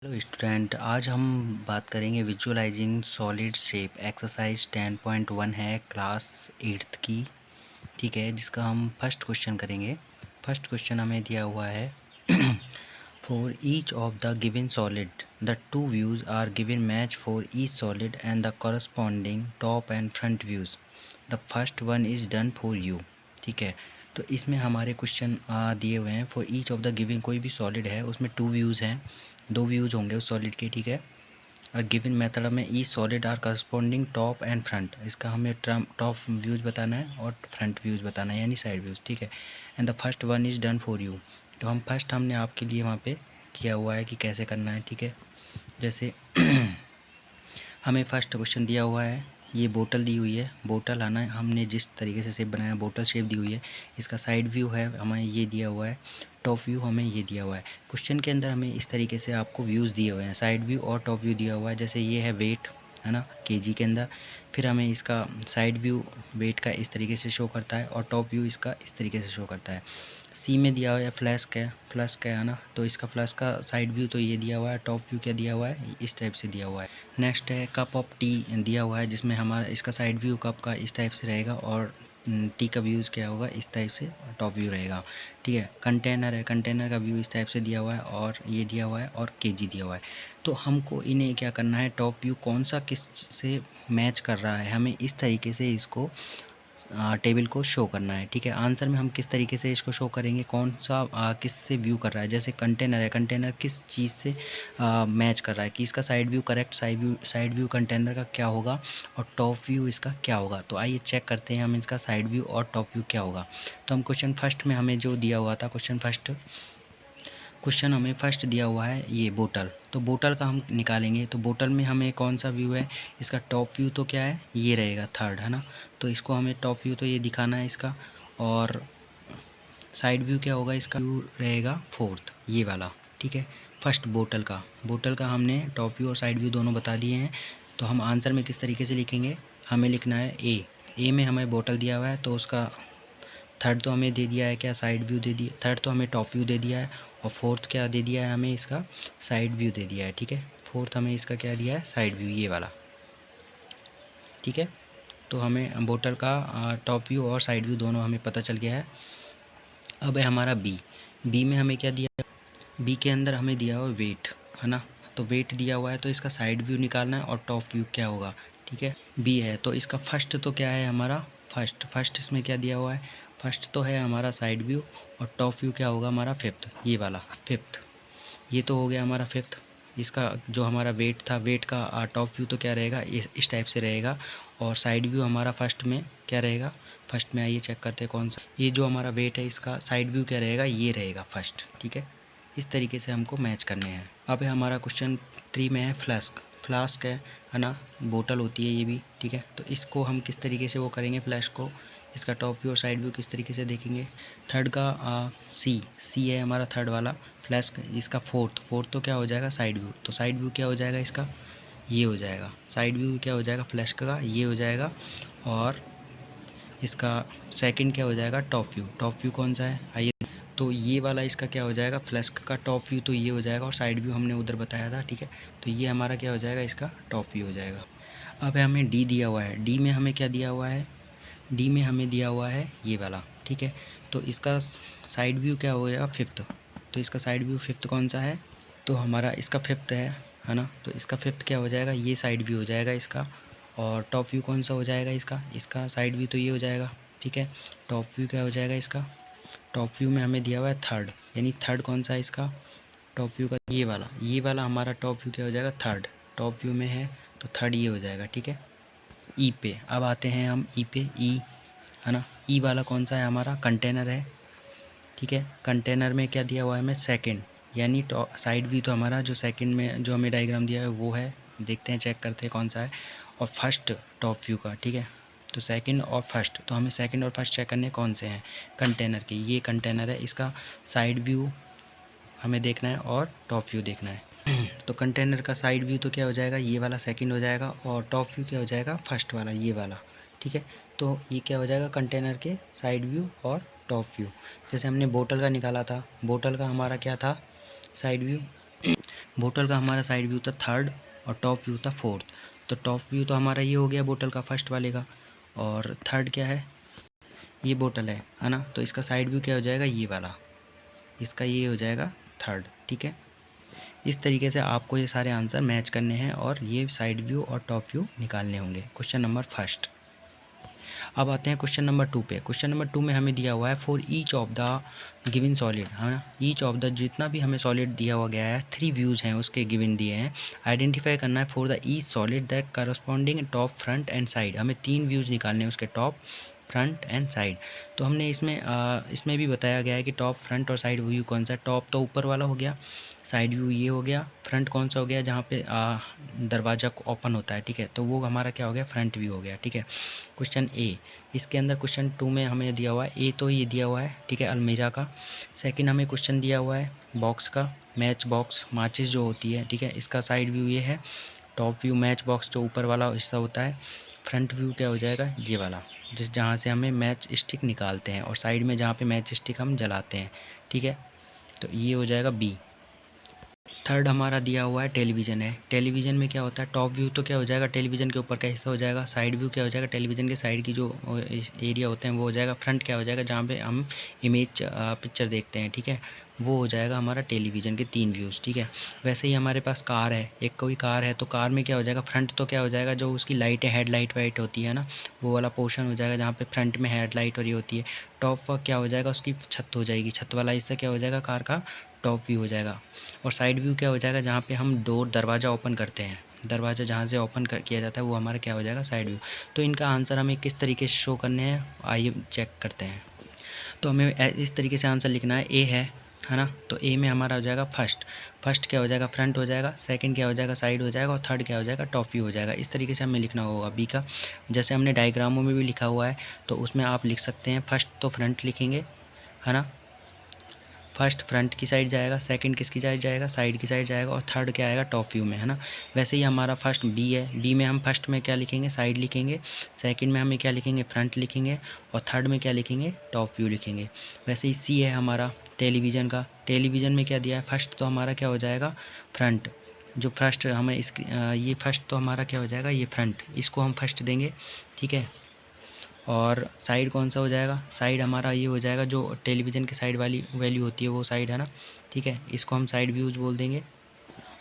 Hello student, आज हम बात करेंगे विजुअलाइजिंग सॉलिड शेप। एक्सरसाइज 10.1 है, क्लास 8th की। ठीक है, जिसका हम फर्स्ट क्वेश्चन करेंगे। फर्स्ट क्वेश्चन हमें दिया हुआ है for each of the given solid the two views are given match for each solid and the corresponding top and front views. The first one is done for you. ठीक है, तो इसमें हमारे question दिए हुए हैं for each of the given, कोई भी सॉलिड है उसमें टू व्यूज़ हैं, दो व्यूज़ होंगे उस सॉलिड के। ठीक है, और गिवन मेथड में ई solid are corresponding top and front, इसका हमें टर्म टॉप व्यूज़ बताना है और फ्रंट व्यूज़ बताना है, यानी साइड व्यूज़। ठीक है, and the first one is done for you. तो हम फर्स्ट हमने आपके लिए वहाँ पे किया हुआ है कि कैसे करना है। ठीक है, जैसे हमें फर्स्ट क्वेश्चन दिया हुआ है, ये बोतल दी हुई है, बोतल आना है, हमने जिस तरीके से शेप बनाया बोतल शेप दी हुई है, इसका साइड व्यू है हमें ये दिया हुआ है, टॉप व्यू हमें ये दिया हुआ है। क्वेश्चन के अंदर हमें इस तरीके से आपको व्यूज़ दिए हुए हैं, साइड व्यू और टॉप व्यू दिया हुआ है। जैसे ये है वेट, है ना, केजी के अंदर, फिर हमें इसका साइड व्यू वेट का इस तरीके से शो करता है और टॉप व्यू इसका इस तरीके से शो करता है। सी में दिया हुआ है फ्लैश का है ना, तो इसका फ्लैश का साइड व्यू तो ये दिया हुआ है, टॉप व्यू क्या दिया हुआ है, इस टाइप से दिया हुआ है। नेक्स्ट है कप ऑफ टी दिया हुआ है, जिसमें हमारा इसका साइड व्यू कप का इस टाइप से रहेगा और टी का व्यूज़ क्या होगा, इस टाइप से टॉप व्यू रहेगा। ठीक है, कंटेनर है, कंटेनर का व्यू इस टाइप से दिया हुआ है और ये दिया हुआ है और केजी दिया हुआ है। तो हमको इन्हें क्या करना है, टॉप व्यू कौन सा किस से मैच कर रहा है, हमें इस तरीके से इसको टेबल को शो करना है। ठीक है, आंसर में हम किस तरीके से इसको शो करेंगे, कौन सा किस से व्यू कर रहा है। जैसे कंटेनर है, कंटेनर किस चीज़ से मैच कर रहा है, कि इसका side view correct side view container का क्या होगा और टॉप व्यू इसका क्या होगा। तो आइए चेक करते हैं हम इसका साइड व्यू और टॉप व्यू क्या होगा। तो हम क्वेश्चन फर्स्ट में हमें जो दिया हुआ था, क्वेश्चन हमें फर्स्ट दिया हुआ है ये बोतल, तो बोतल का हम निकालेंगे। तो बोतल में हमें कौन सा व्यू है, इसका टॉप व्यू तो क्या है, ये रहेगा थर्ड, है ना। तो इसको हमें टॉप व्यू तो ये दिखाना है इसका, और साइड व्यू क्या होगा, इसका व्यू रहेगा फोर्थ, ये वाला। ठीक है, फर्स्ट बोतल का हमने टॉप व्यू और साइड व्यू दोनों बता दिए हैं। तो हम आंसर में किस तरीके से लिखेंगे, हमें लिखना है ए में हमें बोतल दिया हुआ है, तो उसका थर्ड तो हमें दे दिया है क्या, साइड व्यू दे दिया, थर्ड तो हमें टॉप व्यू दे दिया है, और फोर्थ क्या दे दिया है हमें, इसका साइड व्यू दे दिया है। ठीक है, फोर्थ हमें इसका क्या दिया है, साइड व्यू, ये वाला। ठीक है, तो हमें बोतल का टॉप व्यू और साइड व्यू दोनों हमें पता चल गया है। अब है हमारा बी में हमें क्या दिया, बी के अंदर हमें दिया हुआ वेट, है ना। तो वेट दिया हुआ है, तो इसका साइड व्यू निकालना है और टॉप व्यू क्या होगा। ठीक है, बी है तो इसका फर्स्ट तो क्या है हमारा, फर्स्ट इसमें क्या दिया हुआ है, फर्स्ट तो है हमारा साइड व्यू, और टॉप व्यू क्या होगा हमारा फिफ्थ, ये वाला फिफ्थ। ये तो हो गया हमारा फिफ्थ। इसका जो हमारा वेट था, वेट का टॉप व्यू तो क्या रहेगा, इस टाइप से रहेगा, और साइड व्यू हमारा फर्स्ट में क्या रहेगा, फर्स्ट में आइए चेक करते हैं कौन सा, ये जो हमारा वेट है इसका साइड व्यू क्या रहेगा, ये रहेगा फर्स्ट। ठीक है, इस तरीके से हमको मैच करने हैं। अब है हमारा क्वेश्चन 3 में है फ्लास्क है ना, बोतल होती है ये भी। ठीक है, तो इसको हम किस तरीके से वो करेंगे, फ्लैश को, इसका टॉप व्यू और साइड व्यू किस तरीके से देखेंगे। थर्ड का सी है हमारा थर्ड वाला फ्लैश, इसका फोर्थ तो क्या हो जाएगा, साइड व्यू, तो साइड व्यू क्या हो जाएगा इसका, ये हो जाएगा, साइड व्यू क्या हो जाएगा फ्लैश का, ये हो जाएगा, और इसका सेकंड क्या हो जाएगा, टॉप व्यू कौन सा है, आइए। तो ये वाला इसका क्या हो जाएगा, फ्लैश का टॉप व्यू तो ये हो जाएगा, और साइड व्यू हमने उधर बताया था। ठीक है, तो ये हमारा क्या हो जाएगा, इसका टॉप व्यू हो जाएगा। अब है हमें डी दिया हुआ है, डी में हमें क्या दिया हुआ है, डी में हमें दिया हुआ है ये वाला। ठीक है, तो इसका साइड व्यू क्या हो गया, फिफ्थ, तो इसका साइड व्यू फिफ्थ कौन सा है, तो हमारा इसका फिफ्थ है ना, तो इसका फिफ्थ क्या हो जाएगा, ये साइड व्यू हो जाएगा इसका, और टॉप व्यू कौन सा हो जाएगा इसका साइड व्यू तो ये हो जाएगा। ठीक है, टॉप व्यू क्या हो जाएगा इसका, टॉप व्यू में हमें दिया हुआ है थर्ड, यानी थर्ड कौन सा है इसका, टॉप व्यू का ये वाला हमारा टॉप व्यू क्या हो जाएगा, थर्ड, टॉप व्यू में है तो थर्ड ये हो जाएगा। ठीक है, ई पे अब आते हैं हम, ई पे, ई है ना, ई वाला कौन सा है हमारा, कंटेनर है। ठीक है, कंटेनर में क्या दिया हुआ है हमें, सेकंड, यानी साइड व्यू तो हमारा जो सेकंड में जो हमें डायग्राम दिया है वो है, देखते हैं चेक करते हैं कौन सा है, और फर्स्ट टॉप व्यू का। ठीक है, तो सेकंड और फर्स्ट, तो हमें सेकंड और फर्स्ट चेक करने कौन से हैं, कंटेनर के, ये कंटेनर है, इसका साइड व्यू हमें देखना है और टॉप व्यू देखना है। तो कंटेनर का साइड व्यू तो क्या हो जाएगा, ये वाला सेकंड हो जाएगा, और टॉप व्यू क्या हो जाएगा, फर्स्ट वाला, ये वाला। ठीक है, तो ये क्या हो जाएगा, कंटेनर के साइड व्यू और टॉप व्यू। जैसे हमने बोतल का निकाला था, बोतल का हमारा क्या था, साइड व्यू, बोतल का हमारा साइड व्यू था थर्ड और टॉप व्यू था फोर्थ। तो टॉप व्यू तो हमारा ये हो गया बोतल का फर्स्ट वाले का, और थर्ड क्या है, ये बोतल है ना। तो इसका साइड व्यू क्या हो जाएगा, ये वाला, इसका ये हो जाएगा थर्ड। ठीक है, इस तरीके से आपको ये सारे आंसर मैच करने हैं और ये साइड व्यू और टॉप व्यू निकालने होंगे क्वेश्चन नंबर फर्स्ट। अब आते हैं क्वेश्चन नंबर 2 पे। क्वेश्चन नंबर 2 में हमें दिया हुआ है for each of the given solid, है ना। ईच ऑफ द, जितना भी हमें सॉलिड दिया हुआ गया है, 3 व्यूज़ हैं उसके गिवन दिए हैं। आइडेंटिफाई करना है for the each solid that corresponding top, front end side. हमें 3 व्यूज़ निकालने हैं उसके, टॉप, फ्रंट एंड साइड। तो हमने इसमें भी बताया गया है कि टॉप, फ्रंट और साइड व्यू कौन सा है। टॉप तो ऊपर वाला हो गया, साइड व्यू ये हो गया, फ्रंट कौन सा हो गया, जहाँ पे दरवाज़ा ओपन होता है। ठीक है, तो वो हमारा क्या हो गया, फ्रंट व्यू हो गया। ठीक है, क्वेश्चन ए। इसके अंदर क्वेश्चन 2 में हमें दिया हुआ है, ए तो ये दिया हुआ है, ठीक है, अलमीरा का। सेकंड हमें क्वेश्चन दिया हुआ है बॉक्स का, मैच बॉक्स, माचिस जो होती है। ठीक है, इसका साइड व्यू ये है, टॉप व्यू मैच बॉक्स जो ऊपर वाला हिस्सा होता है। फ्रंट व्यू क्या हो जाएगा, ये वाला, जहाँ से हमें मैच स्टिक निकालते हैं, और साइड में जहाँ पे मैच स्टिक हम जलाते हैं। ठीक है, तो ये हो जाएगा बी। थर्ड हमारा दिया हुआ है टेलीविज़न है। टेलीविज़न में क्या होता है, टॉप व्यू तो क्या हो जाएगा, टेलीविज़न के ऊपर का हिस्सा हो जाएगा। साइड व्यू क्या हो जाएगा, टेलीविज़न के साइड की जो एरिया होते हैं वो हो जाएगा। फ्रंट क्या हो जाएगा, जहाँ पे हम इमेज पिक्चर देखते हैं। ठीक है, वो हो जाएगा हमारा टेलीविज़न के 3 व्यूज़। ठीक है, वैसे ही हमारे पास कार है, एक कोई कार है, तो कार में क्या हो जाएगा, फ्रंट तो क्या हो जाएगा, जो उसकी लाइट है, हेडलाइट वाइट होती है ना, वो वाला पोर्शन हो जाएगा जहाँ पे फ्रंट में हेडलाइट और ये होती है। टॉप क्या हो जाएगा, उसकी छत हो जाएगी, छत वाला हिस्सा क्या हो जाएगा, कार का टॉप व्यू हो जाएगा। और साइड व्यू क्या हो जाएगा, जहाँ पे हम डोर, दरवाज़ा ओपन करते हैं, दरवाज़ा जहाँ से ओपन किया जाता है, वो हमारा क्या हो जाएगा, साइड व्यू। तो इनका आंसर हमें किस तरीके से शो करने हैं, आइए चेक करते हैं। तो हमें इस तरीके से आंसर लिखना है, ए है ना। तो ए में हमारा हो जाएगा फर्स्ट, फर्स्ट क्या हो जाएगा, फ्रंट हो जाएगा। सेकंड क्या हो जाएगा, साइड हो जाएगा। और थर्ड क्या हो जाएगा, टॉप व्यू हो जाएगा। इस तरीके से हमें लिखना होगा बी का। जैसे हमने डायग्रामों में भी लिखा हुआ है, तो उसमें आप लिख सकते हैं, फर्स्ट तो फ्रंट लिखेंगे, है ना, फर्स्ट फ्रंट की साइड जाएगा, सेकंड किसकी साइड जाएगा, साइड की साइड जाएगा, और थर्ड क्या आएगा, टॉप व्यू में, है ना। वैसे ही हमारा फर्स्ट बी है, बी में हम फर्स्ट में क्या लिखेंगे, साइड लिखेंगे। सेकंड में हमें क्या लिखेंगे, फ्रंट लिखेंगे। और थर्ड में क्या लिखेंगे, टॉप व्यू लिखेंगे। वैसे ही सी है हमारा टेलीविज़न का। टेलीविज़न में क्या दिया है, फर्स्ट तो हमारा क्या हो जाएगा, फ्रंट, जो फर्स्ट हमें ये फर्स्ट तो हमारा क्या हो जाएगा, ये फ्रंट, इसको हम फर्स्ट देंगे। ठीक है, और साइड कौन सा हो जाएगा, साइड हमारा ये हो जाएगा, जो टेलीविज़न की साइड वाली वैल्यू होती है वो साइड, है ना। ठीक है, इसको हम साइड व्यूज़ बोल देंगे।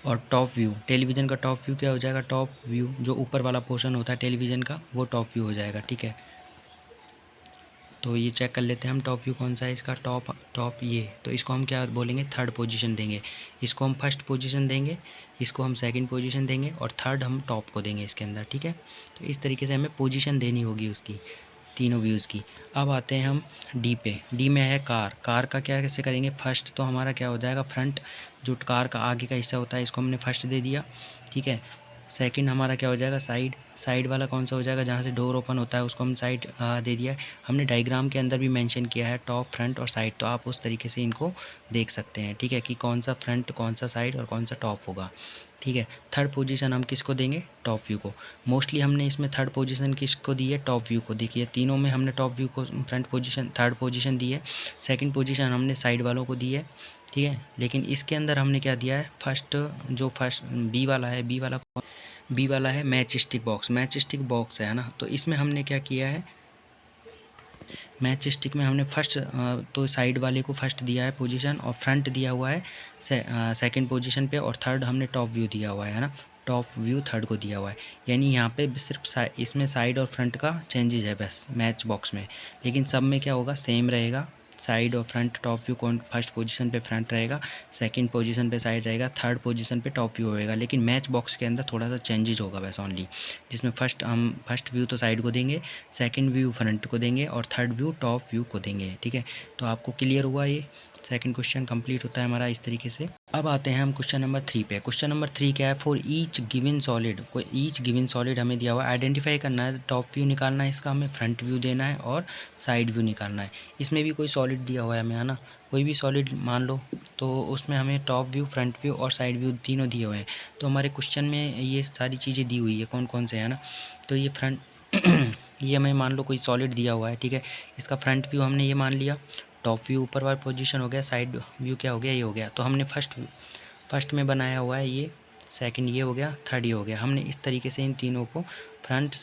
और टॉप व्यू, टेलीविज़न का टॉप व्यू क्या हो जाएगा, टॉप व्यू, जो ऊपर वाला पोर्शन होता है टेलीविज़न का, वो टॉप व्यू हो जाएगा। ठीक है, तो ये चेक कर लेते हैं हम, टॉप व्यू कौन सा है इसका, टॉप ये, तो इसको हम क्या बोलेंगे, थर्ड पोजीशन देंगे। इसको हम फर्स्ट पोजीशन देंगे, इसको हम सेकंड पोजीशन देंगे, और थर्ड हम टॉप को देंगे इसके अंदर। ठीक है, तो इस तरीके से हमें पोजीशन देनी होगी उसकी, तीनों व्यूज़ की। अब आते हैं हम डी पे। डी में है कार। कार का क्या कैसे करेंगे, फर्स्ट तो हमारा क्या हो जाएगा, फ्रंट, जो कार का आगे का हिस्सा होता है, इसको हमने फर्स्ट दे दिया। ठीक है, सेकंड हमारा क्या हो जाएगा, साइड, साइड वाला कौन सा हो जाएगा, जहाँ से डोर ओपन होता है, उसको हम साइड दे दिया है। हमने डायग्राम के अंदर भी मेंशन किया है टॉप, फ्रंट और साइड, तो आप उस तरीके से इनको देख सकते हैं। ठीक है, कि कौन सा फ्रंट, कौन सा साइड और कौन सा टॉप होगा। ठीक है, थर्ड पोजीशन हम किसको देंगे, टॉप व्यू को। मोस्टली हमने इसमें थर्ड पोजीशन किसको दी है, टॉप व्यू को। देखिए तीनों में हमने टॉप व्यू को फ्रंट पोजीशन, थर्ड पोजीशन दी है। सेकंड पोजीशन हमने साइड वालों को दी है। ठीक है, लेकिन इसके अंदर हमने क्या दिया है, फर्स्ट, जो फर्स्ट बी वाला है, बी वाला है match stick box, match stick box है ना। तो इसमें हमने क्या किया है, मैच स्टिक में हमने फर्स्ट तो साइड वाले को फर्स्ट दिया है पोजीशन, और फ्रंट दिया हुआ है सेकंड पोजीशन पे, और थर्ड हमने टॉप व्यू दिया हुआ है ना, टॉप व्यू थर्ड को दिया हुआ है। यानी यहाँ पे सिर्फ इसमें साइड और फ्रंट का चेंजेस है बस मैच बॉक्स में, लेकिन सब में क्या होगा, सेम रहेगा। साइड और फ्रंट, टॉप व्यू कौन फर्स्ट पोजीशन पे फ्रंट रहेगा, सेकंड पोजीशन पे साइड रहेगा, थर्ड पोजीशन पे टॉप व्यू होएगा। लेकिन मैच बॉक्स के अंदर थोड़ा सा चेंजेस होगा बस ओनली, जिसमें फर्स्ट व्यू तो साइड को देंगे, सेकंड व्यू फ्रंट को देंगे, और थर्ड व्यू टॉप व्यू को देंगे। ठीक है, तो आपको क्लियर हुआ, ये सेकंड क्वेश्चन कंप्लीट होता है हमारा इस तरीके से। अब आते हैं हम क्वेश्चन नंबर 3 पे। क्वेश्चन नंबर 3 क्या है, फॉर ईच गिवन सॉलिड, कोई ईच गिवन सॉलिड हमें दिया हुआ है, आइडेंटिफाई करना है, टॉप व्यू निकालना है इसका, हमें फ्रंट व्यू देना है और साइड व्यू निकालना है। इसमें भी कोई सॉलिड दिया हुआ है हमें, है ना, कोई भी सॉलिड मान लो, तो उसमें हमें टॉप व्यू, फ्रंट व्यू और साइड व्यू तीनों दिए हुए हैं। तो हमारे क्वेश्चन में ये सारी चीज़ें दी हुई है, कौन कौन से, है ना। तो ये फ्रंट ये हमें मान लो कोई सॉलिड दिया हुआ है। ठीक है, इसका फ्रंट व्यू हमने ये मान लिया, टॉप व्यू ऊपर वाला पोजीशन हो गया, साइड व्यू क्या हो गया, ये हो गया। तो हमने फर्स्ट में बनाया हुआ है ये, सेकंड ये हो गया, थर्ड ये हो गया। हमने इस तरीके से इन तीनों को front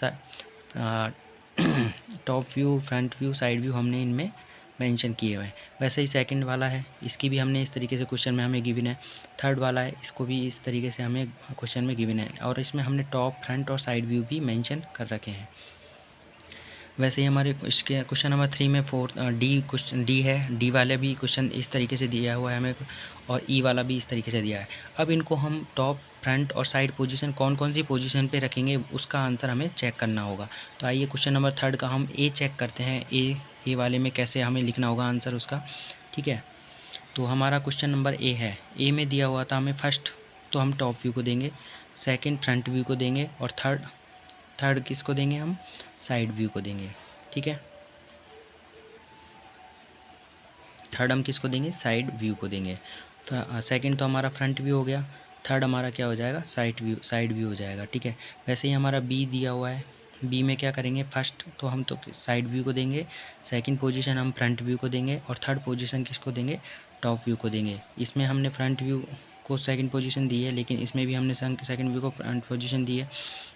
top view, front view, side view हमने इनमें मेंशन किए हुए हैं। वैसे ही सेकंड वाला है, इसकी भी हमने इस तरीके से क्वेश्चन में हमें गिवन है। थर्ड वाला है, इसको भी इस तरीके से हमें क्वेश्चन में गिवन है, और इसमें हमने टॉप, फ्रंट और साइड व्यू भी मेंशन कर रखे हैं। वैसे ही हमारे इसके क्वेश्चन नंबर 3 में क्वेश्चन डी है। डी वाले भी क्वेश्चन इस तरीके से दिया हुआ है हमें, और ई वाला भी इस तरीके से दिया है। अब इनको हम टॉप, फ्रंट और साइड पोजीशन कौन कौन सी पोजीशन पे रखेंगे, उसका आंसर हमें चेक करना होगा। तो आइए क्वेश्चन नंबर 3 का हम ए चेक करते हैं। ए वाले में कैसे हमें लिखना होगा आंसर उसका, ठीक है। तो हमारा क्वेश्चन नंबर ए है। ए में दिया हुआ था हमें फर्स्ट तो हम टॉप व्यू को देंगे, सेकेंड फ्रंट व्यू को देंगे, और थर्ड किसको देंगे, हम साइड व्यू को देंगे, ठीक है। थर्ड हम किसको देंगे, साइड व्यू को देंगे। सेकंड तो हमारा फ्रंट व्यू हो गया, थर्ड हमारा क्या हो जाएगा, साइड व्यू हो जाएगा, ठीक है। वैसे ही हमारा बी दिया हुआ है। बी में क्या करेंगे, फर्स्ट तो हम तो साइड व्यू को देंगे, सेकंड पोजीशन हम फ्रंट व्यू को देंगे, और थर्ड पोजीशन किसको देंगे, टॉप व्यू को देंगे। इसमें हमने फ्रंट व्यू को सेकंड पोजीशन दी है, लेकिन इसमें भी हमने सेकंड व्यू को फ्रंट पोजीशन दी है,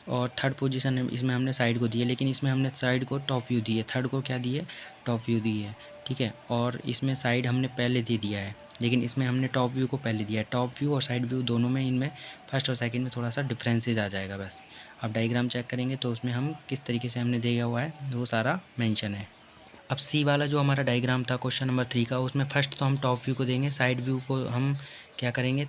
और थर्ड पोजीशन इसमें हमने साइड को दी है, लेकिन इसमें हमने साइड को टॉप व्यू दी है, थर्ड को क्या दी है, टॉप व्यू दी है, ठीक है। और इसमें साइड हमने पहले दे दिया है, लेकिन इसमें हमने टॉप व्यू को पहले दिया है। टॉप व्यू और साइड व्यू दोनों में, इनमें फर्स्ट और सेकंड में थोड़ा सा डिफरेंसेस आ जाएगा बस। अब डायग्राम चेक करेंगे तो उसमें हम किस तरीके से हमने दिया हुआ है वो सारा मेंशन है। अब सी वाला जो हमारा डायग्राम था क्वेश्चन नंबर 3 का, उसमें फर्स्ट तो हम टॉप व्यू को देंगे, साइड व्यू को हम क्या करेंगे,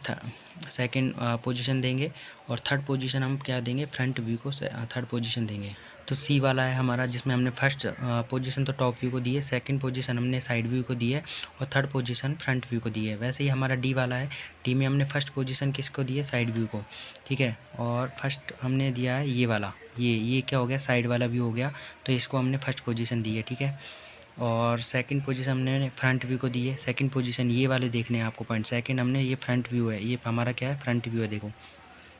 सेकंड पोजीशन देंगे, और थर्ड पोजीशन हम क्या देंगे, फ्रंट व्यू को थर्ड पोजीशन देंगे। तो सी वाला है हमारा, जिसमें हमने फर्स्ट पोजीशन तो टॉप व्यू को दी है, सेकंड पोजीशन हमने साइड व्यू को दी है, और थर्ड पोजीशन फ्रंट व्यू को दी है। वैसे ही हमारा डी वाला है। डी में हमने फर्स्ट पोजीशन किसको दी है, साइड व्यू को, ठीक है। और फर्स्ट हमने दिया है ये वाला, ये क्या हो गया, साइड वाला व्यू हो गया, तो इसको हमने फर्स्ट पोजीशन दी है, ठीक है। और सेकंड पोजीशन हमने फ्रंट व्यू को दी है। सेकंड पोजीशन ये वाले देखने हैं आपको पॉइंट, सेकंड हमने ये फ्रंट व्यू है, ये हमारा क्या है, फ्रंट व्यू है, देखो,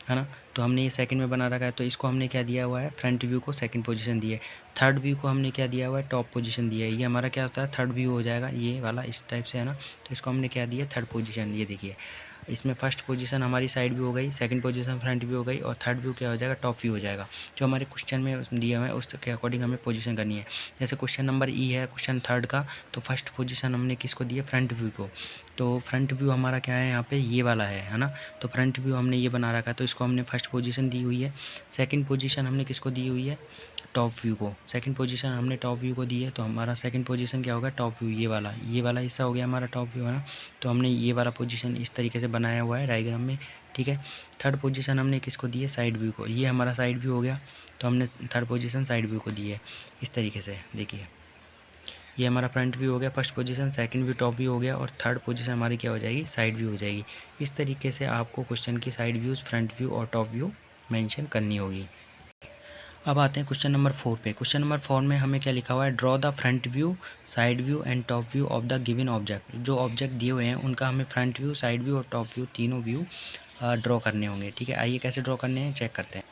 है ना। तो हमने ये सेकंड में बना रखा है, तो इसको हमने क्या दिया हुआ है, फ्रंट व्यू को सेकंड पोजीशन दी है। थर्ड व्यू को हमने क्या दिया हुआ है, टॉप पोजीशन दिया है। ये हमारा क्या होता है, थर्ड व्यू हो जाएगा, ये वाला इस टाइप से, है ना। तो इसको हमने क्या दिया, थर्ड पोजीशन। ये देखिए, इसमें फर्स्ट पोजीशन हमारी साइड व्यू हो गई, सेकंड पोजीशन फ्रंट व्यू हो गई, और थर्ड व्यू क्या हो जाएगा, टॉप व्यू हो जाएगा। जो हमारे क्वेश्चन में दिया हुआ है उसके अकॉर्डिंग हमें पोजीशन करनी है। जैसे क्वेश्चन नंबर ई है, क्वेश्चन थर्ड का, तो फर्स्ट पोजीशन हमने किसको दी है, फ्रंट व्यू को। तो फ्रंट व्यू हमारा क्या है, यहाँ पे ये वाला है ना। तो फ्रंट व्यू हमने ये बना रखा है, तो इसको हमने फर्स्ट पोजीशन दी हुई है। सेकंड पोजीशन हमने किसको दी हुई है, टॉप व्यू को। सेकंड पोजीशन हमने टॉप व्यू को दी है, तो हमारा सेकंड पोजीशन क्या होगा, टॉप व्यू, ये वाला हिस्सा हो गया हमारा टॉप व्यू, है ना। तो हमने ये वाला पोजीशन इस तरीके से बनाया हुआ है डायग्राम में, ठीक है। थर्ड पोजीशन हमने किसको दी है, साइड व्यू को। ये हमारा साइड व्यू हो गया, तो हमने थर्ड पोजीशन साइड व्यू को दी है इस तरीके से। देखिए, ये हमारा फ्रंट व्यू हो गया, first position, second view top view हो गया, और थर्ड पोजीशन हमारी क्या हो जाएगी, साइड व्यू हो जाएगी। इस तरीके से आपको क्वेश्चन की साइड व्यूज़, फ्रंट व्यू और टॉप व्यू मेंशन करनी होगी। अब आते हैं क्वेश्चन नंबर 4 पे। क्वेश्चन नंबर 4 में हमें क्या लिखा हुआ है, draw the front view, side view and top view of the given object. जो ऑब्जेक्ट दिए हुए हैं उनका हमें फ्रंट व्यू, साइड व्यू और टॉप व्यू, तीनों व्यू ड्रॉ करने होंगे, ठीक है। आइए कैसे ड्रॉ करने हैं चेक करते हैं।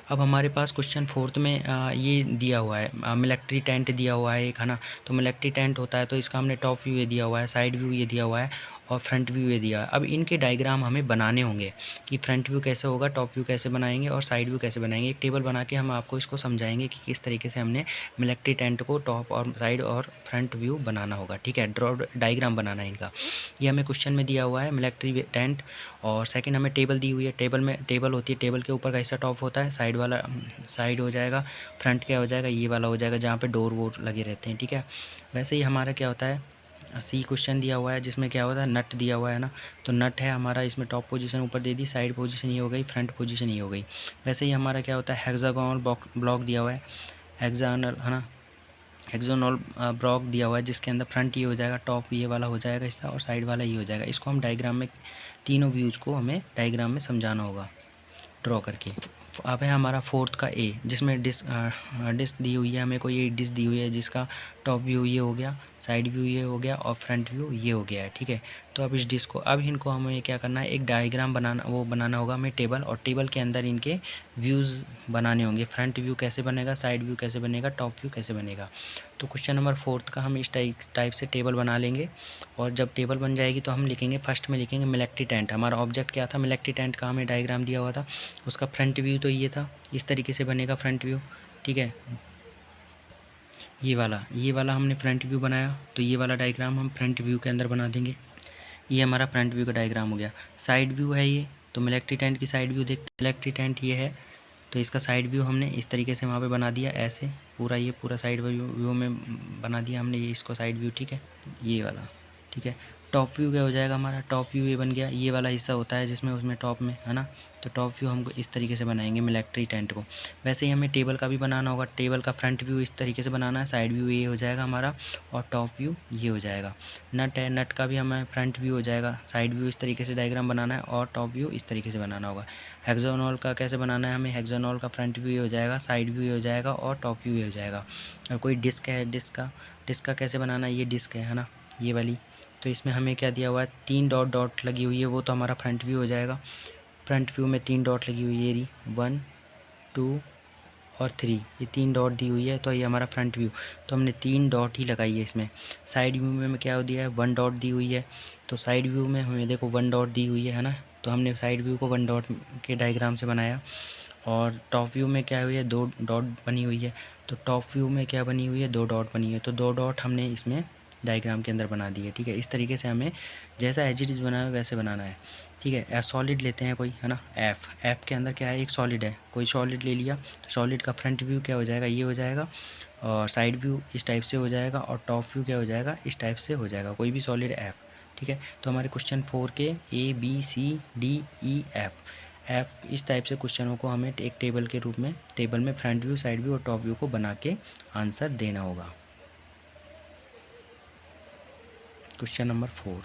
अब हमारे पास क्वेश्चन 4 में ये दिया हुआ है, मिलिट्री टेंट दिया हुआ है एक, है ना। तो मिलिट्री टेंट होता है, तो इसका हमने टॉप व्यू ये दिया हुआ है, साइड व्यू ये दिया हुआ है, और फ्रंट व्यू ये दिया है। अब इनके डायग्राम हमें बनाने होंगे कि फ्रंट व्यू कैसे होगा, टॉप व्यू कैसे बनाएंगे, और साइड व्यू कैसे बनाएंगे। एक टेबल बना के हम आपको इसको समझाएंगे कि किस तरीके से हमने मिलिट्री टेंट को टॉप और साइड और फ्रंट व्यू बनाना होगा, ठीक है। ड्रॉ डायग्राम बनाना है इनका। ये हमें क्वेश्चन में दिया हुआ है, मिलिट्री टेंट। और सेकंड हमें टेबल दी हुई है, टेबल होती है, टेबल के ऊपर का हिस्सा टॉप होता है, साइड वाला साइड हो जाएगा, फ्रंट क्या हो जाएगा, ये वाला हो जाएगा जहाँ पे डोर वोर लगे रहते हैं, ठीक है। वैसे ही हमारा क्या होता है, सी क्वेश्चन दिया हुआ है जिसमें क्या होता है, नट दिया हुआ है ना। तो नट है हमारा, इसमें टॉप पोजीशन ऊपर दे दी, साइड पोजीशन ये हो गई, फ्रंट पोजीशन ये हो गई। वैसे ही हमारा क्या होता है, हेक्सागोनल ब्लॉक दिया हुआ है, हेक्सागोनल, है ना, हेक्सागोनल ब्लॉक दिया हुआ है, जिसके अंदर फ्रंट ये हो जाएगा, टॉप ये वाला हो जाएगा हिस्सा, और साइड वाला ये हो जाएगा। इसको हम डायग्राम में, तीनों व्यूज़ को हमें डायग्राम में समझाना होगा ड्रॉ करके। अब है हमारा 4th का ए, जिसमें डिस्क दी हुई है हमें, कोई ये डिस्क दी हुई है जिसका टॉप व्यू ये हो गया, साइड व्यू ये हो गया और फ्रंट व्यू ये हो गया है, ठीक है। तो अब इस डिश को, अब इनको हमें क्या करना है, एक डायग्राम बनाना, वो बनाना होगा हमें टेबल, और टेबल के अंदर इनके व्यूज़ बनाने होंगे। फ्रंट व्यू कैसे बनेगा, साइड व्यू कैसे बनेगा, टॉप व्यू कैसे बनेगा। तो क्वेश्चन नंबर 4 का हम इस टाइप से टेबल बना लेंगे, और जब टेबल बन जाएगी तो हम लिखेंगे, फर्स्ट में लिखेंगे मिलिट्री टेंट। हमारा ऑब्जेक्ट क्या था, मिलिट्री टेंट का हमें डायग्राम दिया हुआ था, उसका फ्रंट व्यू तो ये था, इस तरीके से बनेगा फ्रंट व्यू, ठीक है। ये वाला हमने फ्रंट व्यू बनाया, तो ये वाला डायग्राम हम फ्रंट व्यू के अंदर बना देंगे। ये हमारा फ्रंट व्यू का डायग्राम हो गया। साइड व्यू है ये, तो मिलिट्री टेंट की साइड व्यू देखते, मिलिट्री टेंट ये है, तो इसका साइड व्यू हमने इस तरीके से वहाँ पे बना दिया, ऐसे पूरा, ये पूरा साइड व्यू में बना दिया हमने ये इसको साइड व्यू, ठीक है, ये वाला, ठीक है। टॉप व्यू क्या हो जाएगा हमारा, टॉप व्यू ये बन गया, ये वाला हिस्सा होता है जिसमें उसमें टॉप में, है ना। तो टॉप व्यू हमको इस तरीके से बनाएंगे मिलिट्री टेंट को। वैसे ही हमें टेबल का भी बनाना होगा, टेबल का फ्रंट व्यू इस तरीके से बनाना है, साइड व्यू ये हो जाएगा हमारा, और टॉप व्यू ये हो जाएगा। नट है, नट का भी हमें फ्रंट व्यू हो जाएगा, साइड व्यू इस तरीके से डायग्राम बनाना है, और टॉप व्यू इस तरीके से बनाना होगा। हेक्सागोनल का कैसे बनाना है हमें, हेक्सागोनल का फ्रंट व्यू हो जाएगा, साइड व्यू हो जाएगा, और टॉप व्यू हो जाएगा। और कोई डिस्क है, डिस्क का कैसे बनाना है, ये डिस्क है ना, ये वाली, तो इसमें हमें क्या दिया हुआ है, 3 डॉट डॉट लगी हुई है, वो तो हमारा फ्रंट व्यू हो जाएगा। फ्रंट व्यू में 3 डॉट लगी हुई है, ये 1 2 और 3, ये 3 डॉट दी हुई है, तो ये हमारा फ्रंट व्यू, तो हमने 3 डॉट ही लगाई है इसमें। साइड व्यू में क्या दिया है, 1 डॉट दी हुई है, तो साइड व्यू में हमें देखो 1 डॉट दी हुई है ना, तो हमने साइड व्यू को 1 डॉट के डायग्राम से बनाया। और टॉप व्यू में क्या हुई है, 2 डॉट बनी हुई है, तो टॉप व्यू में क्या बनी हुई है, 2 डॉट बनी है, तो 2 डॉट हमने इसमें डायग्राम के अंदर बना दी है, ठीक है। इस तरीके से हमें जैसा एज इट इज़ बना है वैसे बनाना है, ठीक है। सॉलिड लेते हैं कोई, है ना, एफ के अंदर क्या है, एक सॉलिड है, कोई सॉलिड ले लिया, तो सॉलिड का फ्रंट व्यू क्या हो जाएगा, ये हो जाएगा, और साइड व्यू इस टाइप से हो जाएगा, और टॉप व्यू क्या हो जाएगा, इस टाइप से हो जाएगा, कोई भी सॉलिड एफ, ठीक है। तो हमारे क्वेश्चन 4 के ABCDEF इस टाइप से क्वेश्चनों को हमें एक टेबल के रूप में, टेबल में फ्रंट व्यू, साइड व्यू और टॉप व्यू को बना के आंसर देना होगा। Question number 4।